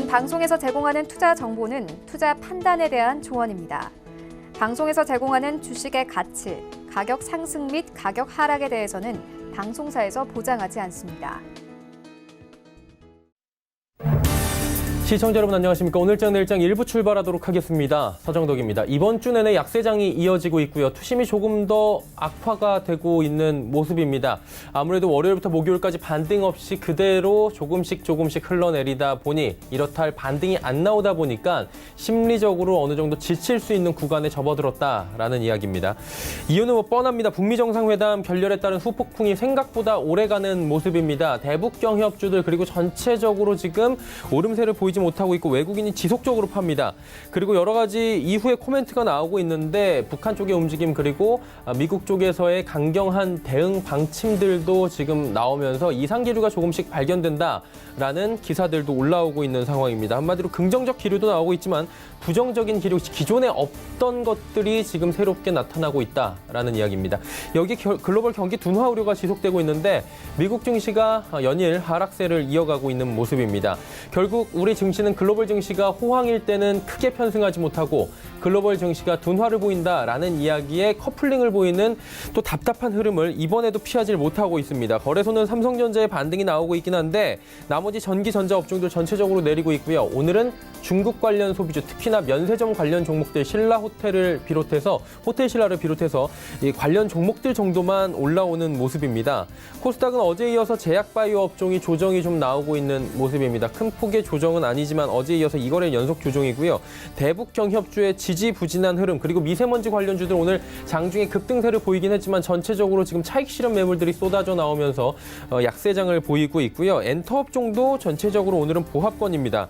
이번 방송에서 제공하는 투자 정보는 투자 판단에 대한 조언입니다. 방송에서 제공하는 주식의 가치, 가격 상승 및 가격 하락에 대해서는 방송사에서 보장하지 않습니다. 시청자 여러분 안녕하십니까. 오늘장 내일장 1부 출발하도록 하겠습니다. 서정덕입니다. 이번 주 내내 약세장이 이어지고 있고요. 투심이 조금 더 악화가 되고 있는 모습입니다. 아무래도 월요일부터 목요일까지 반등 없이 그대로 조금씩 흘러내리다 보니 이렇다 할 반등이 안 나오다 보니까 심리적으로 어느 정도 지칠 수 있는 구간에 접어들었다라는 이야기입니다. 이유는 뻔합니다. 북미 정상회담 결렬에 따른 후폭풍이 생각보다 오래가는 모습입니다. 대북 경협주들 그리고 전체적으로 지금 오름세를 보이지 못하고 있고 외국인이 지속적으로 팝니다. 그리고 여러 가지 이후에 코멘트가 나오고 있는데 북한 쪽의 움직임 그리고 미국 쪽에서의 강경한 대응 방침들도 지금 나오면서 이상 기류가 조금씩 발견된다라는 기사들도 올라오고 있는 상황입니다. 한마디로 긍정적 기류도 나오고 있지만 부정적인 기류, 기존에 없던 것들이 지금 새롭게 나타나고 있다라는 이야기입니다. 여기 글로벌 경기 둔화 우려가 지속되고 있는데 미국 증시가 연일 하락세를 이어가고 있는 모습입니다. 결국 우리 증시는 글로벌 증시가 호황일 때는 크게 편승하지 못하고 글로벌 증시가 둔화를 보인다라는 이야기에 커플링을 보이는 또 답답한 흐름을 이번에도 피하지 못하고 있습니다. 거래소는 삼성전자의 반등이 나오고 있긴 한데 나머지 전기 전자 업종들 전체적으로 내리고 있고요. 오늘은 중국 관련 소비주 특히나 면세점 관련 종목들 호텔 신라를 비롯해서 이 관련 종목들 정도만 올라오는 모습입니다. 코스닥은 어제에 이어서 제약바이오 업종이 조정이 좀 나오고 있는 모습입니다. 큰 폭의 조정은 아니지만 어제에 이어서 이거래 연속 조정이고요. 대북 경협주의 지지부진한 흐름 그리고 미세먼지 관련주들 오늘 장중에 급등세를 보이긴 했지만 전체적으로 지금 차익 실현 매물들이 쏟아져 나오면서 약세장을 보이고 있고요. 엔터 업종도 전체적으로 오늘은 보합권입니다.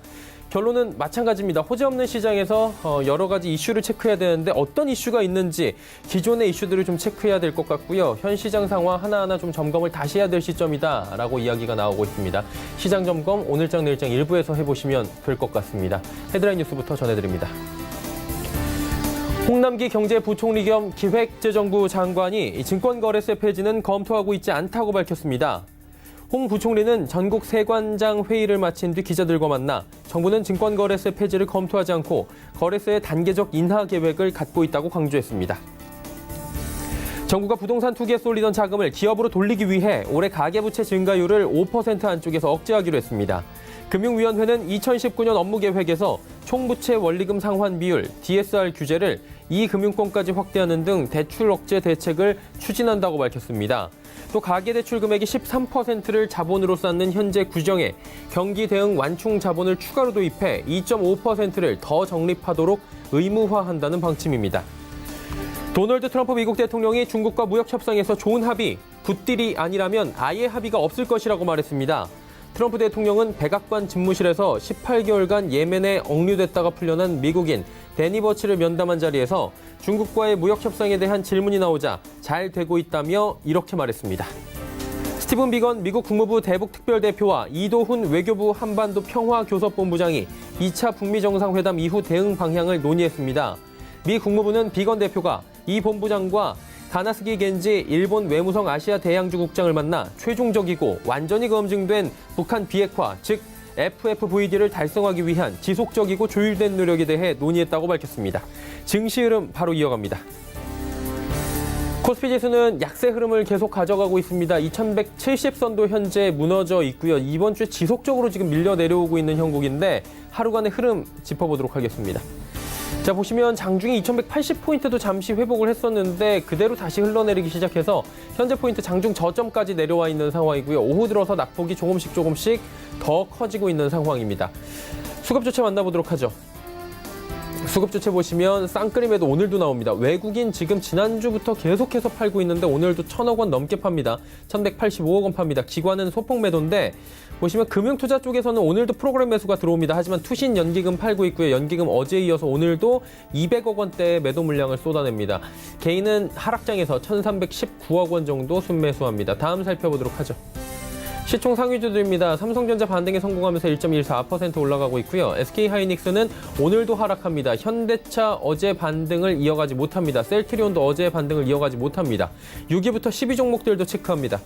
결론은 마찬가지입니다. 호재 없는 시장에서 여러 가지 이슈를 체크해야 되는데 어떤 이슈가 있는지 기존의 이슈들을 좀 체크해야 될 것 같고요. 현 시장 상황 하나하나 좀 점검을 다시 해야 될 시점이다라고 이야기가 나오고 있습니다. 시장 점검 오늘장 내일장 1부에서 해보시면 될 것 같습니다. 헤드라인 뉴스부터 전해드립니다. 홍남기 경제부총리 겸 기획재정부 장관이 증권거래세 폐지는 검토하고 있지 않다고 밝혔습니다. 홍 부총리는 전국 세관장 회의를 마친 뒤 기자들과 만나 정부는 증권거래세 폐지를 검토하지 않고 거래세의 단계적 인하 계획을 갖고 있다고 강조했습니다. 정부가 부동산 투기에 쏠리던 자금을 기업으로 돌리기 위해 올해 가계부채 증가율을 5% 안쪽에서 억제하기로 했습니다. 금융위원회는 2019년 업무계획에서 총부채 원리금 상환 비율, DSR 규제를 이금융권까지 확대하는 등 대출 억제 대책을 추진한다고 밝혔습니다. 또 가계대출 금액이 13%를 자본으로 쌓는 현재 규정에 경기 대응 완충 자본을 추가로 도입해 2.5%를 더 적립하도록 의무화한다는 방침입니다. 도널드 트럼프 미국 대통령이 중국과 무역 협상에서 좋은 합의, 굿딜이 아니라면 아예 합의가 없을 것이라고 말했습니다. 트럼프 대통령은 백악관 집무실에서 18개월간 예멘에 억류됐다가 풀려난 미국인 데니 버치를 면담한 자리에서 중국과의 무역 협상에 대한 질문이 나오자 잘 되고 있다며 이렇게 말했습니다. 스티븐 비건 미국 국무부 대북특별대표와 이도훈 외교부 한반도 평화교섭본부장이 2차 북미 정상회담 이후 대응 방향을 논의했습니다. 미 국무부는 비건 대표가 이 본부장과 가나스기 겐지 일본 외무성 아시아 대양주 국장을 만나 최종적이고 완전히 검증된 북한 비핵화, 즉 FFVD를 달성하기 위한 지속적이고 조율된 노력에 대해 논의했다고 밝혔습니다. 증시 흐름 바로 이어갑니다. 코스피 지수는 약세 흐름을 계속 가져가고 있습니다. 2170선도 현재 무너져 있고요. 이번 주에 지속적으로 지금 밀려 내려오고 있는 형국인데 하루간의 흐름 짚어보도록 하겠습니다. 자, 보시면 장중에 2180포인트도 잠시 회복을 했었는데 그대로 다시 흘러내리기 시작해서 현재 포인트 장중 저점까지 내려와 있는 상황이고요. 오후 들어서 낙폭이 조금씩 더 커지고 있는 상황입니다. 수급 조치 만나보도록 하죠. 수급 조치 보시면 쌍끌임에도 오늘도 나옵니다. 외국인 지금 지난주부터 계속해서 팔고 있는데 오늘도 1,000억 원 넘게 팝니다. 1,185억 원 팝니다. 기관은 소폭 매도인데 보시면 금융투자 쪽에서는 오늘도 프로그램 매수가 들어옵니다. 하지만 투신 연기금 팔고 있고요. 연기금 어제에 이어서 오늘도 200억 원대의 매도 물량을 쏟아냅니다. 개인은 하락장에서 1,319억 원 정도 순매수합니다. 다음 살펴보도록 하죠. 시총 상위주들입니다. 삼성전자 반등에 성공하면서 1.14% 올라가고 있고요. SK하이닉스는 오늘도 하락합니다. 현대차 어제 반등을 이어가지 못합니다. 셀트리온도 어제 반등을 이어가지 못합니다. 6위부터 12종목들도 체크합니다.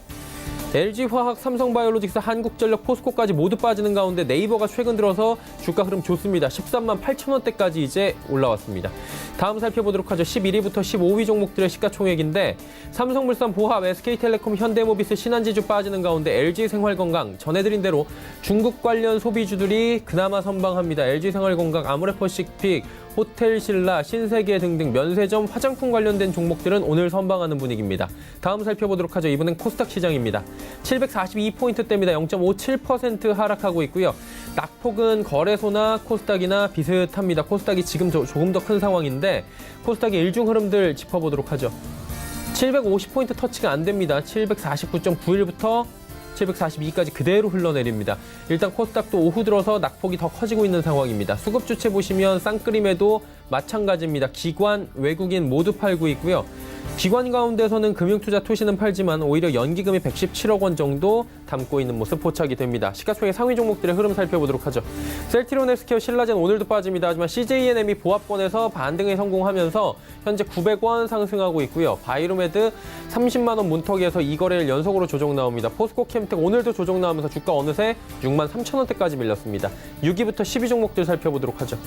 LG화학, 삼성바이오로직스, 한국전력, 포스코까지 모두 빠지는 가운데 네이버가 최근 들어서 주가 흐름 좋습니다. 13만 8천 원대까지 이제 올라왔습니다. 다음 살펴보도록 하죠. 11위부터 15위 종목들의 시가총액인데 삼성물산, 보합, SK텔레콤, 현대모비스, 신한지주 빠지는 가운데 LG생활건강, 전해드린 대로 중국 관련 소비주들이 그나마 선방합니다. LG생활건강, 아모레퍼시픽, 호텔신라, 신세계 등등 면세점, 화장품 관련된 종목들은 오늘 선방하는 분위기입니다. 다음 살펴보도록 하죠. 이번엔 코스닥 시장입니다. 742포인트대입니다. 0.57% 하락하고 있고요. 낙폭은 거래소나 코스닥이나 비슷합니다. 코스닥이 지금 조금 더 큰 상황인데 코스닥의 일중 흐름들 짚어보도록 하죠. 750포인트 터치가 안 됩니다. 749.91부터 742까지 그대로 흘러내립니다. 일단 코스닥도 오후 들어서 낙폭이 더 커지고 있는 상황입니다. 수급 주체 보시면 쌍끌임에도 마찬가지입니다. 기관, 외국인 모두 팔고 있고요. 기관 가운데서는 금융투자 투시는 팔지만 오히려 연기금이 117억 원 정도 담고 있는 모습 포착이 됩니다. 시가총액 상위 종목들의 흐름 살펴보도록 하죠. 셀트리온 헬스케어, 신라젠 오늘도 빠집니다. 하지만 CJENM이 보합권에서 반등에 성공하면서 현재 900원 상승하고 있고요. 바이로메드 30만 원 문턱에서 2거래일 연속으로 조정 나옵니다. 포스코 캠텍 오늘도 조정 나오면서 주가 어느새 6만 3천 원대까지 밀렸습니다. 6위부터 10위 종목들 살펴보도록 하죠.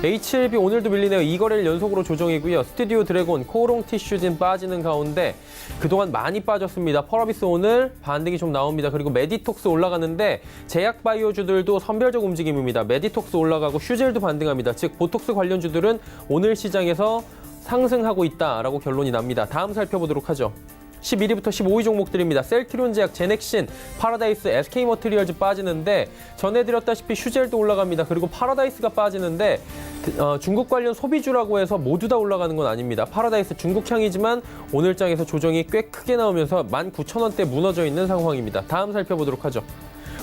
HLB 오늘도 밀리네요. 2거래일 연속으로 조정이고요. 스튜디오 드래곤, 코오롱 티슈진 빠지는 가운데 그동안 많이 빠졌습니다. 펄어비스 오늘 반등이 좀 나옵니다. 그리고 메디톡스 올라가는데 제약바이오주들도 선별적 움직임입니다. 메디톡스 올라가고 슈젤도 반등합니다. 즉 보톡스 관련주들은 오늘 시장에서 상승하고 있다라고 결론이 납니다. 다음 살펴보도록 하죠. 11위부터 15위 종목들입니다. 셀트리온 제약, 제넥신, 파라다이스, SK머티리얼즈 빠지는데 전해드렸다시피 슈젤도 올라갑니다. 그리고 파라다이스가 빠지는데 중국 관련 소비주라고 해서 모두 다 올라가는 건 아닙니다. 파라다이스 중국향이지만 오늘장에서 조정이 꽤 크게 나오면서 19,000원대 무너져 있는 상황입니다. 다음 살펴보도록 하죠.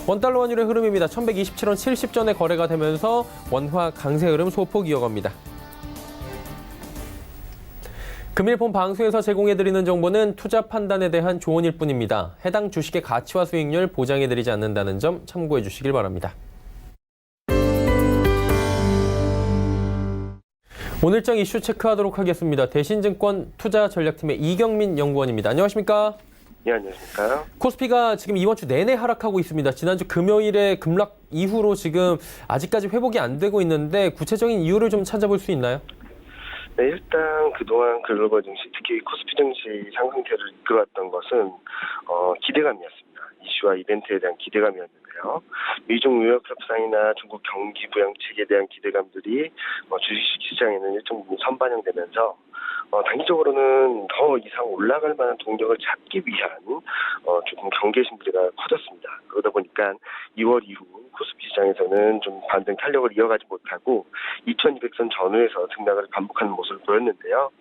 원달러 환율의 흐름입니다. 1127원 70전에 거래가 되면서 원화 강세 흐름 소폭 이어갑니다. 금일 본 방송에서 제공해드리는 정보는 투자 판단에 대한 조언일 뿐입니다. 해당 주식의 가치와 수익률 보장해드리지 않는다는 점 참고해 주시길 바랍니다. 오늘장 이슈 체크하도록 하겠습니다. 대신증권 투자전략팀의 이경민 연구원입니다. 안녕하십니까? 네, 안녕하십니까? 코스피가 지금 이번 주 내내 하락하고 있습니다. 지난주 금요일에 급락 이후로 지금 아직까지 회복이 안 되고 있는데 구체적인 이유를 좀 찾아볼 수 있나요? 네, 일단 그동안 글로벌 증시, 특히 코스피 증시 상승세를 이끌어왔던 것은 기대감이었습니다. 이슈와 이벤트에 대한 기대감이었는데요. 미중 무역 협상이나 중국 경기 부양책에 대한 기대감들이 주식시장에는 일정 부분 선반영되면서 단기적으로는 더 이상 올라갈 만한 동력을 잡기 위한 조금 경계 심리가 커졌습니다. 그러다 보니까 2월 이후 코스피 시장에서는 좀 반등 탄력을 이어가지 못하고 2200선 전후에서 등락을 반복하는 모습을 보였는데요.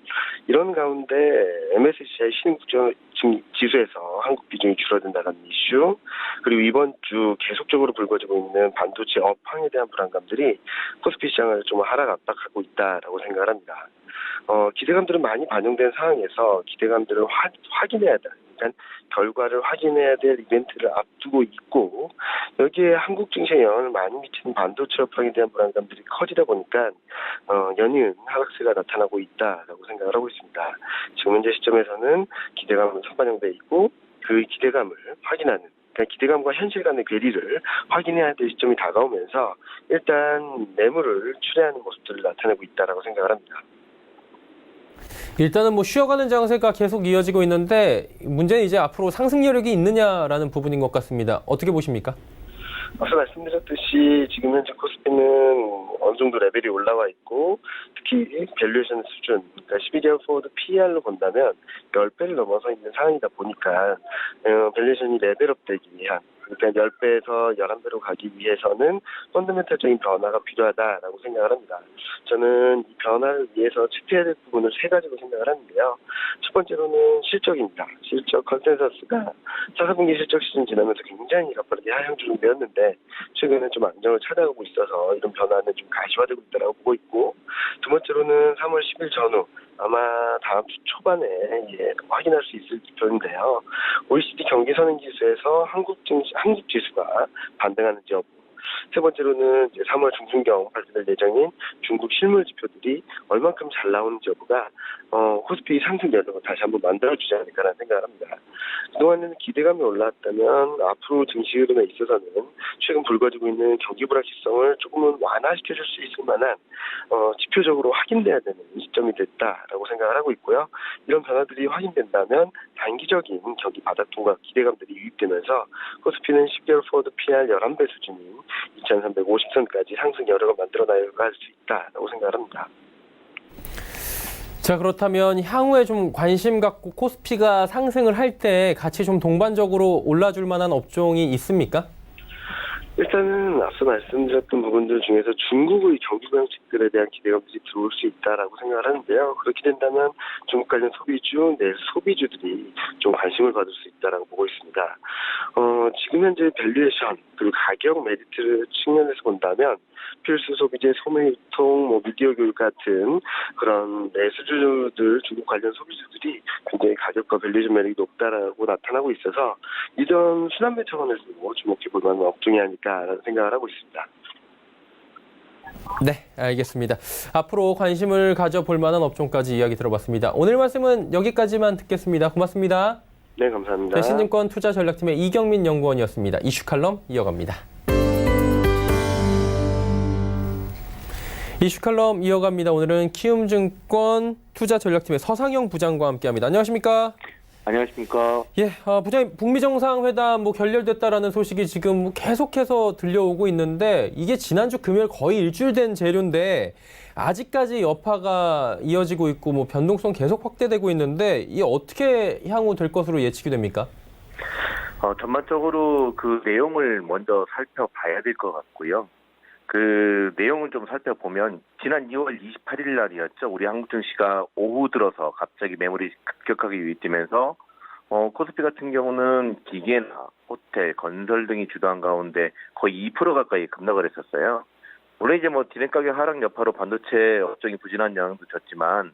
이런 가운데 MSCI 신흥국지수에서 한국 비중이 줄어든다는 이슈, 그리고 이번 주 계속적으로 불거지고 있는 반도체 업황에 대한 불안감들이 코스피 시장을 좀 하락 압박하고 있다라고 생각을 합니다. 기대감들은 많이 반영된 상황에서 기대감들을 확인해야 될, 그러니까 결과를 확인해야 될 이벤트를 앞두고 있고, 여기에 한국 증시에 영향을 많이 미치는 반도체 업황에 대한 불안감들이 커지다 보니까 연이은 하락세가 나타나고 있다라고 생각을 하고 있습니다. 지금 현재 시점에서는 기대감은 선반영돼 있고 그 기대감을 확인하는, 그러니까 기대감과 현실 간의 괴리를 확인해야 될 시점이 다가오면서 일단 매물을 출회하는 모습들을 나타내고 있다라고 생각을 합니다. 일단은 쉬어가는 장세가 계속 이어지고 있는데 문제는 이제 앞으로 상승 여력이 있느냐라는 부분인 것 같습니다. 어떻게 보십니까? 앞서 말씀드렸듯이 지금 현재 코스피는 어느 정도 레벨이 올라와 있고, 특히 밸류에이션 수준, 그러니까 12개월 포워드 PER로 본다면 10배를 넘어서 있는 상황이다 보니까 밸류에이션이 레벨업 되기 위한, 그러니까 10배에서 11배로 가기 위해서는 펀더멘털적인 변화가 필요하다라고 생각을 합니다. 저는 이 변화를 위해서 체크해야 될 부분을 3가지로 생각을 하는데요. 첫 번째로는 실적입니다. 실적 컨센서스가 4분기 실적 시즌 지나면서 굉장히 가파르게 하향 중이었는데 최근에 좀 안정을 찾아가고 있어서 이런 변화는 좀 가시화되고 있다고 보고 있고, 두 번째로는 3월 10일 전후 아마 다음 주 초반에 확인할 수 있을 지표인데요. OECD 경기선행지수에서 한국 지수가 반등하는지 여부, 세 번째로는 이제 3월 중순경 발표될 예정인 중국 실물 지표들이 얼만큼 잘 나오는지 여부가 코스피 상승 여력을 다시 한번 만들어주지 않을까라는 생각을 합니다. 그동안에는 기대감이 올라왔다면 앞으로 증시 흐름에 있어서는 최근 불거지고 있는 경기 불확실성을 조금은 완화시켜줄 수 있을 만한 지표적으로 확인돼야 되는 시점이 됐다라고 생각을 하고 있고요. 이런 변화들이 확인된다면 단기적인 경기 바닥통과 기대감들이 유입되면서 코스피는 10개월 포워드 PR 11배 수준인 2,350선까지 상승 여력을 만들어 나갈 수 있다라고 생각을 합니다. 자, 그렇다면 향후에 좀 관심 갖고 코스피가 상승을 할 때 같이 좀 동반적으로 올라줄 만한 업종이 있습니까? 일단은 앞서 말씀드렸던 부분들 중에서 중국의 경기 부양책들에 대한 기대감들이 들어올 수 있다라고 생각을 하는데요. 그렇게 된다면 중국 관련 소비주, 내 소비주들이 좀 관심을 받을 수 있다라고 보고 있습니다. 지금 현재 밸류에이션 그리고 가격 메리트 측면에서 본다면 필수 소비재, 소매유통, 미디어 교육 같은 그런 내수주들, 중국 관련 소비주들이 굉장히 가격과 밸류에이션 매력이 높다라고 나타나고 있어서 이런 순환매 차원에서 주목해 볼 만한 업종이 아닐까라는 생각을 하고 있습니다. 네, 알겠습니다. 앞으로 관심을 가져볼 만한 업종까지 이야기 들어봤습니다. 오늘 말씀은 여기까지만 듣겠습니다. 고맙습니다. 네, 감사합니다. 신증권 투자전략팀의 이경민 연구원이었습니다. 이슈 칼럼 이어갑니다. 이슈 칼럼 이어갑니다. 오늘은 키움증권 투자전략팀의 서상영 부장과 함께합니다. 안녕하십니까? 안녕하십니까? 예, 부장님, 북미 정상회담 결렬됐다라는 소식이 지금 계속해서 들려오고 있는데 이게 지난주 금요일 거의 일주일 된 재료인데 아직까지 여파가 이어지고 있고 변동성 계속 확대되고 있는데 이게 어떻게 향후 될 것으로 예측이 됩니까? 전반적으로 그 내용을 먼저 살펴봐야 될 것 같고요. 그 내용을 좀 살펴보면 지난 2월 28일 날이었죠. 우리 한국 증시가 오후 들어서 갑자기 매물이 급격하게 유입되면서 코스피 같은 경우는 기계나 호텔, 건설 등이 주도한 가운데 거의 2% 가까이 급락을 했었어요. 물론 이제 디램 가격 하락 여파로 반도체 업종이 부진한 영향도 줬지만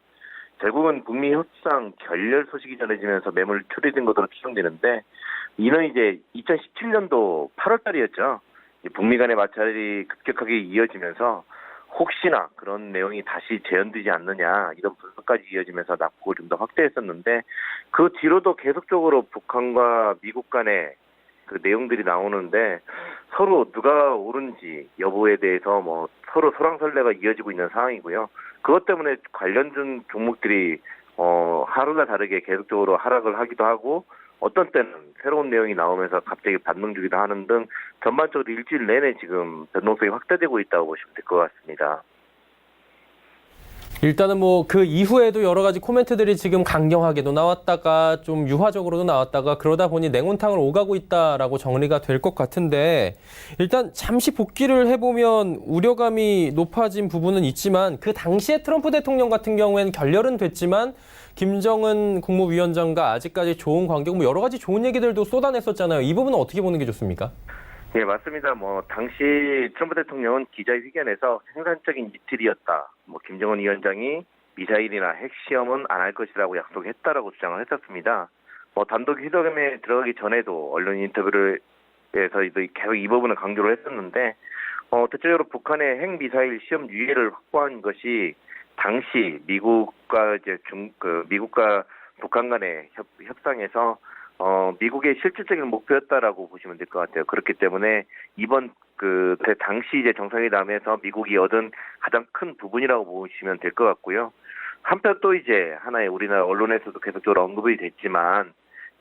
결국은 북미 협상 결렬 소식이 전해지면서 매물 출리된 것으로 추정되는데 이는 이제 2017년도 8월 달이었죠. 북미 간의 마찰이 급격하게 이어지면서 혹시나 그런 내용이 다시 재현되지 않느냐 이런 분석까지 이어지면서 낙폭을 좀 더 확대했었는데 그 뒤로도 계속적으로 북한과 미국 간의 그 내용들이 나오는데 서로 누가 옳은지 여부에 대해서 서로 소랑설레가 이어지고 있는 상황이고요. 그것 때문에 관련된 종목들이 하루나 다르게 계속적으로 하락을 하기도 하고 어떤 때는 새로운 내용이 나오면서 갑자기 반등 주기도 하는 등 전반적으로 일주일 내내 지금 변동성이 확대되고 있다고 보시면 될 것 같습니다. 일단은 그 이후에도 여러 가지 코멘트들이 지금 강경하게도 나왔다가 좀 유화적으로도 나왔다가 그러다 보니 냉온탕을 오가고 있다라고 정리가 될 것 같은데 일단 잠시 복귀를 해보면 우려감이 높아진 부분은 있지만 그 당시에 트럼프 대통령 같은 경우에는 결렬은 됐지만 김정은 국무위원장과 아직까지 좋은 관계고 여러 가지 좋은 얘기들도 쏟아냈었잖아요. 이 부분은 어떻게 보는 게 좋습니까? 네, 맞습니다. 당시 트럼프 대통령은 기자회견에서 생산적인 이틀이었다. 김정은 위원장이 미사일이나 핵시험은 안 할 것이라고 약속했다라고 주장을 했었습니다. 단독 회담에 들어가기 전에도 언론 인터뷰를 해서 계속 이 부분을 강조를 했었는데, 대체적으로 북한의 핵미사일 시험 유예를 확보한 것이 당시 미국과 미국과 북한 간의 협상에서 미국의 실질적인 목표였다라고 보시면 될 것 같아요. 그렇기 때문에 이번 당시 이제 정상회담에서 미국이 얻은 가장 큰 부분이라고 보시면 될 것 같고요. 한편 또 이제 하나의 우리나라 언론에서도 계속적으로 언급이 됐지만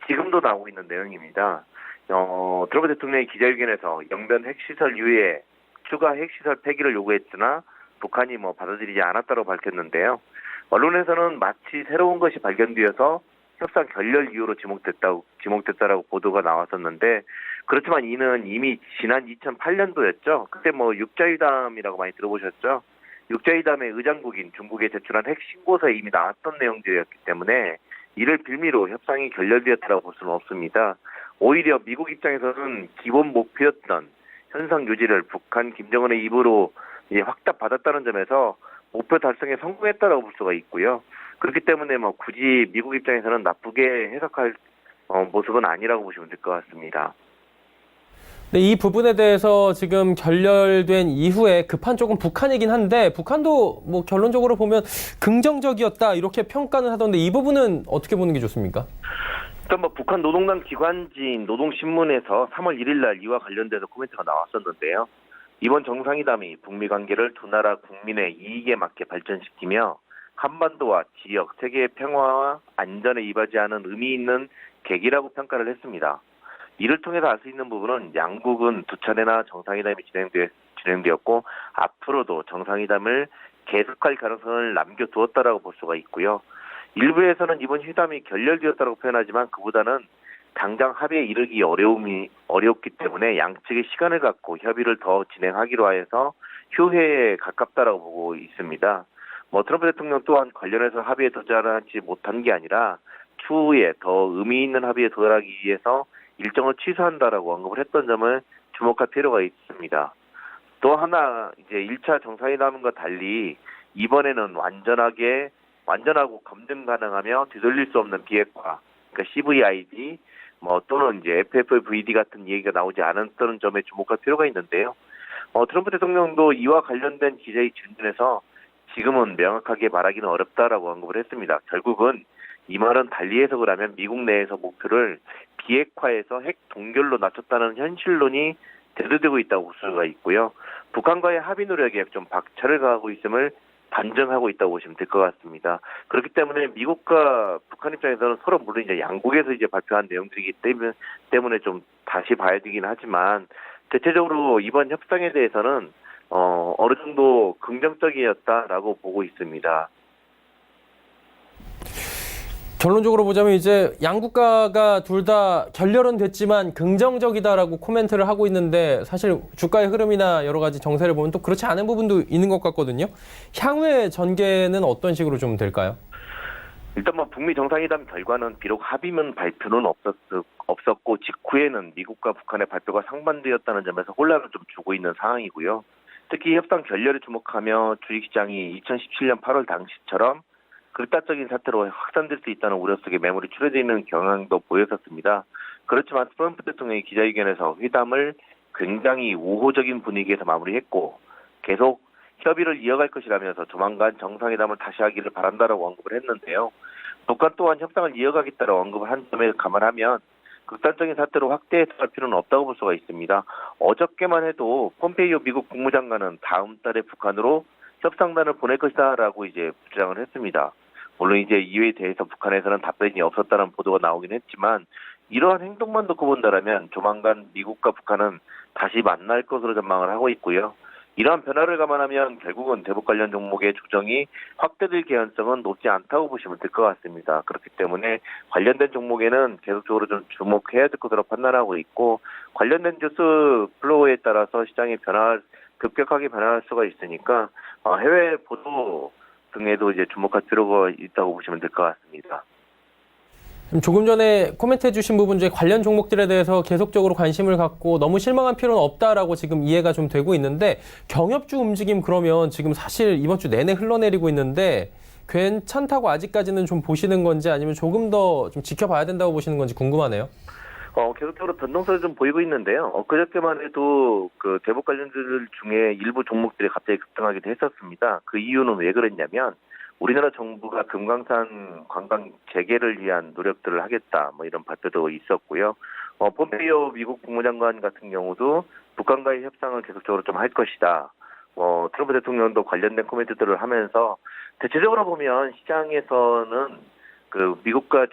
지금도 나오고 있는 내용입니다. 트럼프 대통령이 기자회견에서 영변 핵시설 유예, 추가 핵시설 폐기를 요구했으나 북한이 받아들이지 않았다고 밝혔는데요. 언론에서는 마치 새로운 것이 발견되어서 협상 결렬 이유로 지목됐다라고 보도가 나왔었는데 그렇지만 이는 이미 지난 2008년도였죠. 그때 육자회담이라고 많이 들어보셨죠? 육자회담의 의장국인 중국에 제출한 핵 신고서에 이미 나왔던 내용들이었기 때문에 이를 빌미로 협상이 결렬되었다고 볼 수는 없습니다. 오히려 미국 입장에서는 기본 목표였던 현상 유지를 북한 김정은의 입으로 확답받았다는 점에서 목표 달성에 성공했다라고 볼 수가 있고요. 그렇기 때문에 굳이 미국 입장에서는 나쁘게 해석할 모습은 아니라고 보시면 될 것 같습니다. 네, 이 부분에 대해서 지금 결렬된 이후에 급한 쪽은 북한이긴 한데 북한도 뭐 결론적으로 보면 긍정적이었다 이렇게 평가는 하던데 이 부분은 어떻게 보는 게 좋습니까? 일단 뭐 북한 노동당 기관지인 노동신문에서 3월 1일 날 이와 관련돼서 코멘트가 나왔었는데요. 이번 정상회담이 북미 관계를 두 나라 국민의 이익에 맞게 발전시키며 한반도와 지역, 세계의 평화와 안전에 이바지하는 의미 있는 계기라고 평가를 했습니다. 이를 통해서 알 수 있는 부분은 양국은 두 차례나 정상회담이 진행되었고 앞으로도 정상회담을 계속할 가능성을 남겨두었다라고 볼 수가 있고요. 일부에서는 이번 회담이 결렬되었다고 표현하지만 그보다는 당장 합의에 이르기 어렵기 때문에 양측의 시간을 갖고 협의를 더 진행하기로 하여서 휴회에 가깝다라고 보고 있습니다. 트럼프 대통령 또한 관련해서 합의에 도달하지 못한 게 아니라 추후에 더 의미 있는 합의에 도달하기 위해서 일정을 취소한다라고 언급을 했던 점을 주목할 필요가 있습니다. 또 하나 이제 1차 정상회담과 달리 이번에는 완전하고 검증 가능하며 되돌릴 수 없는 비핵화, 그러니까 CVID, 또는 이제 FFVD 같은 얘기가 나오지 않았던 점에 주목할 필요가 있는데요. 트럼프 대통령도 이와 관련된 기자의 질문에서 지금은 명확하게 말하기는 어렵다라고 언급을 했습니다. 결국은 이 말은 달리 해석을 하면 미국 내에서 목표를 비핵화에서 핵 동결로 낮췄다는 현실론이 대두되고 있다고 볼 수가 있고요. 북한과의 합의 노력에 좀 박차를 가하고 있음을 반증하고 있다고 보시면 될 것 같습니다. 그렇기 때문에 미국과 북한 입장에서는 서로 물론 이제 양국에서 이제 발표한 내용들이기 때문에 좀 다시 봐야 되긴 하지만 대체적으로 이번 협상에 대해서는 어느 정도 긍정적이었다라고 보고 있습니다. 결론적으로 보자면 이제 양국가가 둘 다 결렬은 됐지만 긍정적이다라고 코멘트를 하고 있는데 사실 주가의 흐름이나 여러 가지 정세를 보면 또 그렇지 않은 부분도 있는 것 같거든요. 향후의 전개는 어떤 식으로 좀 될까요? 일단 북미 정상회담 결과는 비록 합의문 발표는 없었고 직후에는 미국과 북한의 발표가 상반되었다는 점에서 혼란을 좀 주고 있는 상황이고요. 특히 협상 결렬에 주목하며 주식시장이 2017년 8월 당시처럼 극단적인 사태로 확산될 수 있다는 우려 속에 매물이 출현되어 있는 경향도 보였었습니다. 그렇지만 트럼프 대통령이 기자회견에서 회담을 굉장히 우호적인 분위기에서 마무리했고 계속 협의를 이어갈 것이라면서 조만간 정상회담을 다시 하기를 바란다라고 언급을 했는데요. 북한 또한 협상을 이어가겠다라고 언급을 한 점에 감안하면 극단적인 사태로 확대해서 할 필요는 없다고 볼 수가 있습니다. 어저께만 해도 폼페이오 미국 국무장관은 다음 달에 북한으로 협상단을 보낼 것이다라고 이제 주장을 했습니다. 물론 이제 이에 대해서 북한에서는 답변이 없었다는 보도가 나오긴 했지만 이러한 행동만 놓고 본다라면 조만간 미국과 북한은 다시 만날 것으로 전망을 하고 있고요. 이러한 변화를 감안하면 결국은 대북 관련 종목의 조정이 확대될 개연성은 높지 않다고 보시면 될 것 같습니다. 그렇기 때문에 관련된 종목에는 계속적으로 좀 주목해야 될 것으로 판단하고 있고 관련된 뉴스 플로우에 따라서 시장이 급격하게 변화할 수가 있으니까 해외 보도 등에도 이제 주목할 필요가 있다고 보시면 될 것 같습니다. 조금 전에 코멘트해 주신 부분 중에 관련 종목들에 대해서 계속적으로 관심을 갖고 너무 실망한 필요는 없다라고 지금 이해가 좀 되고 있는데 경협주 움직임 그러면 지금 사실 이번 주 내내 흘러내리고 있는데 괜찮다고 아직까지는 좀 보시는 건지 아니면 조금 더 좀 지켜봐야 된다고 보시는 건지 궁금하네요. 계속적으로 변동성을 좀 보이고 있는데요. 그저께만 해도 그 대북 관련주들 중에 일부 종목들이 갑자기 급등하기도 했었습니다. 그 이유는 왜 그랬냐면 우리나라 정부가 금강산 관광 재개를 위한 노력들을 하겠다 이런 발표도 있었고요. 폼페이오 미국 국무장관 같은 경우도 북한과의 협상을 계속적으로 좀 할 것이다. 트럼프 대통령도 관련된 코멘트들을 하면서 대체적으로 보면 시장에서는 그 미국과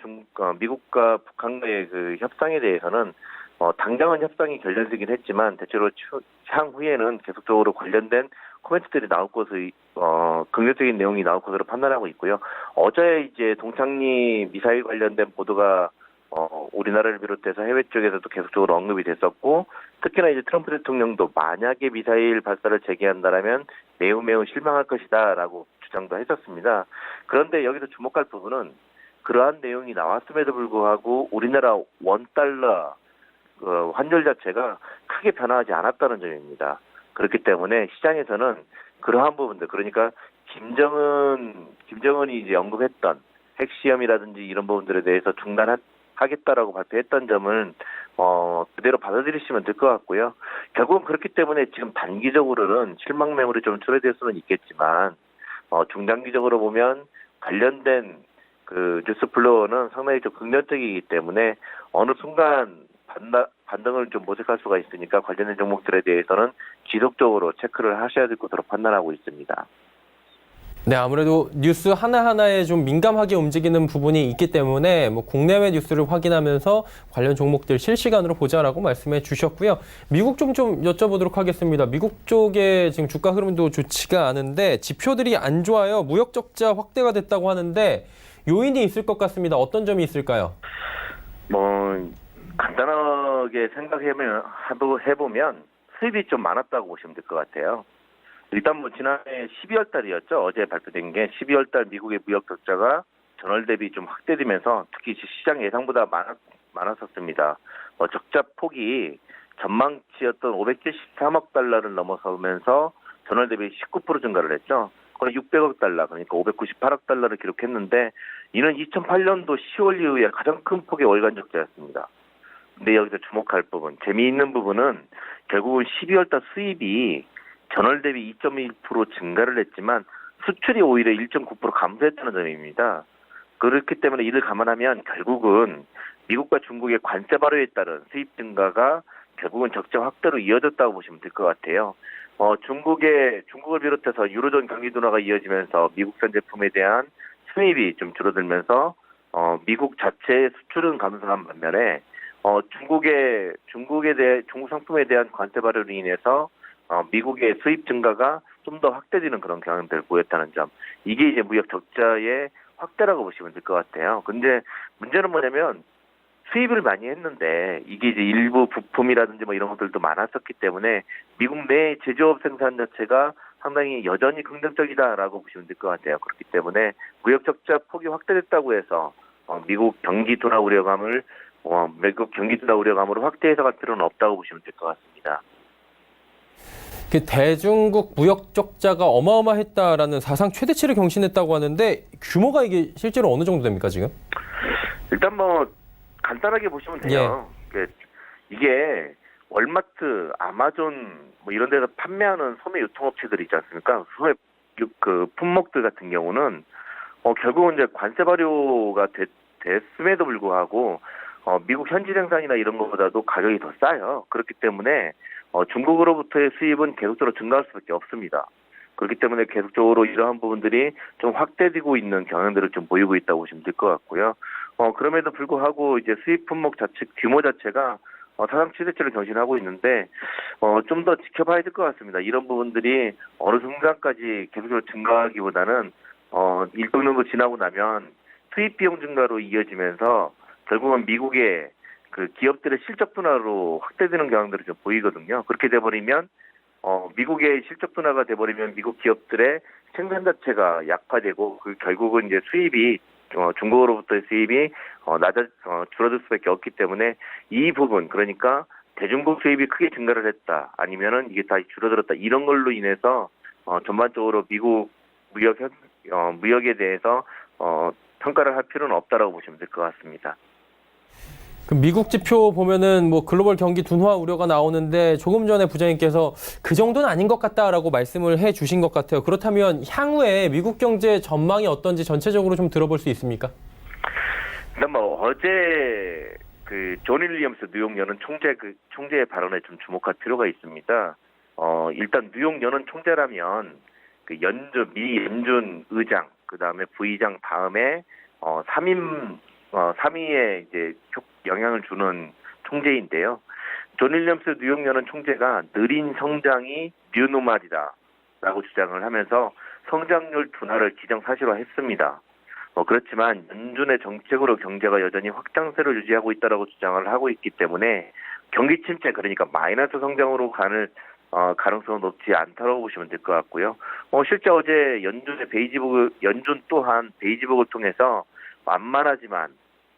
북한과의 그 협상에 대해서는 당장은 협상이 결렬되긴 했지만 대체로 향후에는 계속적으로 관련된 코멘트들이 나올 것을 긍정적인 내용이 나올 것으로 판단하고 있고요. 어제 이제 동창리 미사일 관련된 보도가 우리나라를 비롯해서 해외 쪽에서도 계속적으로 언급이 됐었고 특히나 이제 트럼프 대통령도 만약에 미사일 발사를 재개한다라면 매우 실망할 것이다라고 주장도 했었습니다. 그런데 여기서 주목할 부분은 그러한 내용이 나왔음에도 불구하고 우리나라 원달러 환율 자체가 크게 변화하지 않았다는 점입니다. 그렇기 때문에 시장에서는 그러한 부분들, 그러니까 김정은이 이제 언급했던 핵시험이라든지 이런 부분들에 대해서 하겠다라고 발표했던 점은 그대로 받아들이시면 될 것 같고요. 결국은 그렇기 때문에 지금 단기적으로는 실망 매물이 좀 줄어들 수는 있겠지만 중장기적으로 보면 관련된 그 뉴스 플로어는 상당히 좀 긍정적이기 때문에 어느 순간 반등을 좀 모색할 수가 있으니까 관련된 종목들에 대해서는 지속적으로 체크를 하셔야 될 것으로 판단하고 있습니다. 네, 아무래도 뉴스 하나하나에 좀 민감하게 움직이는 부분이 있기 때문에 뭐 국내외 뉴스를 확인하면서 관련 종목들 실시간으로 보자라고 말씀해 주셨고요. 미국 좀 여쭤보도록 하겠습니다. 미국 쪽의 지금 주가 흐름도 좋지가 않은데 지표들이 안 좋아요. 무역 적자 확대가 됐다고 하는데 요인이 있을 것 같습니다. 어떤 점이 있을까요? 간단하게 해보면 수입이 좀 많았다고 보시면 될 것 같아요. 일단 지난해 12월 달이었죠. 어제 발표된 게 12월 달 미국의 무역 적자가 전월 대비 좀 확대되면서 특히 시장 예상보다 많았었습니다. 적자 폭이 전망치였던 573억 달러를 넘어서면서 전월 대비 19% 증가를 했죠. 거의 600억 달러, 그러니까 598억 달러를 기록했는데 이는 2008년도 10월 이후에 가장 큰 폭의 월간 적자였습니다. 근데 여기서 주목할 부분, 재미있는 부분은 결국은 12월 달 수입이 전월 대비 2.1% 증가를 했지만 수출이 오히려 1.9% 감소했다는 점입니다. 그렇기 때문에 이를 감안하면 결국은 미국과 중국의 관세 발효에 따른 수입 증가가 결국은 적자 확대로 이어졌다고 보시면 될 것 같아요. 중국을 비롯해서 유로존 경기 둔화가 이어지면서 미국산 제품에 대한 수입이 좀 줄어들면서 미국 자체의 수출은 감소한 반면에 중국 상품에 대한 관세 발효로 인해서 미국의 수입 증가가 좀 더 확대되는 그런 경향들을 보였다는 점. 이게 이제 무역 적자의 확대라고 보시면 될 것 같아요. 근데 문제는 뭐냐면 수입을 많이 했는데 이게 이제 일부 부품이라든지 뭐 이런 것들도 많았었기 때문에 미국 내 제조업 생산 자체가 상당히 여전히 긍정적이다라고 보시면 될 것 같아요. 그렇기 때문에 무역 적자 폭이 확대됐다고 해서 미국 경기 둔화 우려감으로 확대 해석할 필요는 없다고 보시면 될 것 같습니다. 대중국 무역 적자가 어마어마했다라는 사상 최대치를 경신했다고 하는데 규모가 이게 실제로 어느 정도 됩니까 지금? 일단 간단하게 보시면 돼요. 예. 이게 월마트, 아마존 뭐 이런 데서 판매하는 소매 유통업체들 있지 않습니까? 소매 품목들 같은 경우는 결국은 이제 관세 발효가 됐음에도 불구하고 미국 현지 생산이나 이런 것보다도 가격이 더 싸요. 그렇기 때문에 중국으로부터의 수입은 계속적으로 증가할 수밖에 없습니다. 그렇기 때문에 계속적으로 이러한 부분들이 좀 확대되고 있는 경향들을 좀 보이고 있다고 보시면 될 것 같고요. 그럼에도 불구하고 이제 수입 품목 자체 규모 자체가 사상 최대치를 경신하고 있는데 좀 더 지켜봐야 될 것 같습니다. 이런 부분들이 어느 순간까지 계속적으로 증가하기보다는 일정 정도 지나고 나면 수입 비용 증가로 이어지면서 결국은 미국의 그 기업들의 실적 둔화로 확대되는 경향들이 좀 보이거든요. 그렇게 돼버리면 미국의 실적 둔화가 돼버리면 미국 기업들의 생산 자체가 약화되고 결국은 이제 수입이 중국으로부터의 수입이 줄어들 수밖에 없기 때문에 이 부분 그러니까 대중국 수입이 크게 증가를 했다 아니면은 이게 다시 줄어들었다 이런 걸로 인해서 전반적으로 미국 무역에 대해서 평가를 할 필요는 없다라고 보시면 될 것 같습니다. 그 미국 지표 보면은 뭐 글로벌 경기 둔화 우려가 나오는데 조금 전에 부장님께서 그 정도는 아닌 것 같다라고 말씀을 해 주신 것 같아요. 그렇다면 향후에 미국 경제 전망이 어떤지 전체적으로 좀 들어볼 수 있습니까? 일단 어제 존 윌리엄스 뉴욕 연은 총재의 발언에 좀 주목할 필요가 있습니다. 일단 뉴욕 연은 총재라면 미 연준 의장 그다음에 부의장 다음에 3위에 이제 영향을 주는 총재인데요. 존 윌리엄스 뉴욕 연은 총재가 느린 성장이 뉴노멀이다라고 주장을 하면서 성장률 둔화를 기정사실화했습니다. 그렇지만 연준의 정책으로 경제가 여전히 확장세를 유지하고 있다라고 주장을 하고 있기 때문에 경기 침체 그러니까 마이너스 성장으로 가는 가능성은 높지 않다고 보시면 될 것 같고요. 실제 어제 연준 또한 베이지북을 통해서 완만하지만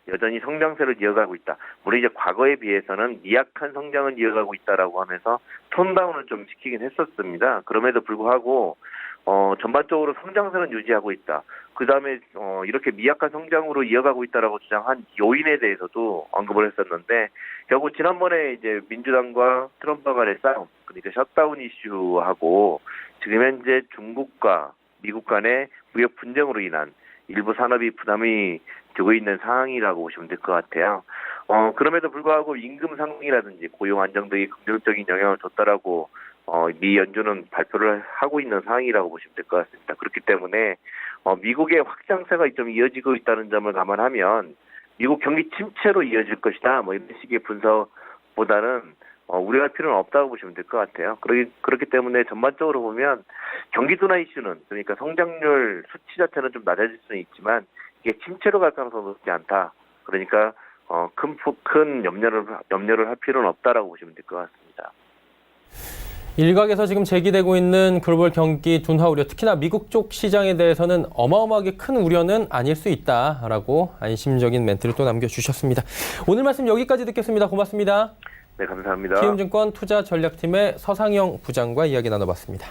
여전히 성장세를 이어가고 있다. 물론 이제 과거에 비해서는 미약한 성장을 이어가고 있다라고 하면서 톤다운을 좀 시키긴 했었습니다. 그럼에도 불구하고 전반적으로 성장세는 유지하고 있다. 그 다음에 이렇게 미약한 성장으로 이어가고 있다라고 주장한 요인에 대해서도 언급을 했었는데 결국 지난번에 이제 민주당과 트럼프 간의 싸움, 그러니까 셧다운 이슈하고 지금 현재 중국과 미국 간의 무역 분쟁으로 인한 일부 산업이 부담이 되고 있는 상황이라고 보시면 될 것 같아요. 그럼에도 불구하고 임금 상승이라든지 고용 안정 등이 긍정적인 영향을 줬다라고 미 연준은 발표를 하고 있는 상황이라고 보시면 될 것 같습니다. 그렇기 때문에 미국의 확장세가 좀 이어지고 있다는 점을 감안하면 미국 경기 침체로 이어질 것이다. 뭐 이런 식의 분석보다는 우려할 필요는 없다고 보시면 될 것 같아요. 그렇기 때문에 전반적으로 보면 경기 둔화 이슈는 그러니까 성장률 수치 자체는 좀 낮아질 수는 있지만 이게 침체로 갈 가능성은 높지 않다. 그러니까 큰 염려를 할 필요는 없다라고 보시면 될 것 같습니다. 일각에서 지금 제기되고 있는 글로벌 경기 둔화 우려, 특히나 미국 쪽 시장에 대해서는 어마어마하게 큰 우려는 아닐 수 있다라고 안심적인 멘트를 또 남겨주셨습니다. 오늘 말씀 여기까지 듣겠습니다. 고맙습니다. 네, 감사합니다. 키움증권 투자전략팀의 서상영 부장과 이야기 나눠봤습니다.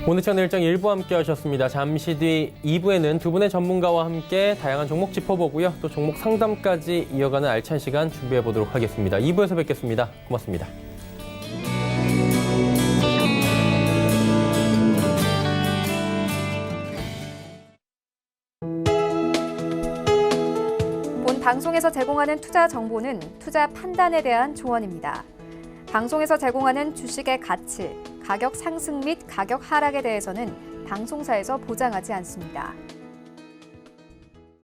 오늘 채널 일정 1부 함께 하셨습니다. 잠시 뒤 2부에는 두 분의 전문가와 함께 다양한 종목 짚어보고요. 또 종목 상담까지 이어가는 알찬 시간 준비해 보도록 하겠습니다. 2부에서 뵙겠습니다. 고맙습니다. 본 방송에서 제공하는 투자 정보는 투자 판단에 대한 조언입니다. 방송에서 제공하는 주식의 가치, 가격 상승 및 가격 하락에 대해서는 방송사에서 보장하지 않습니다.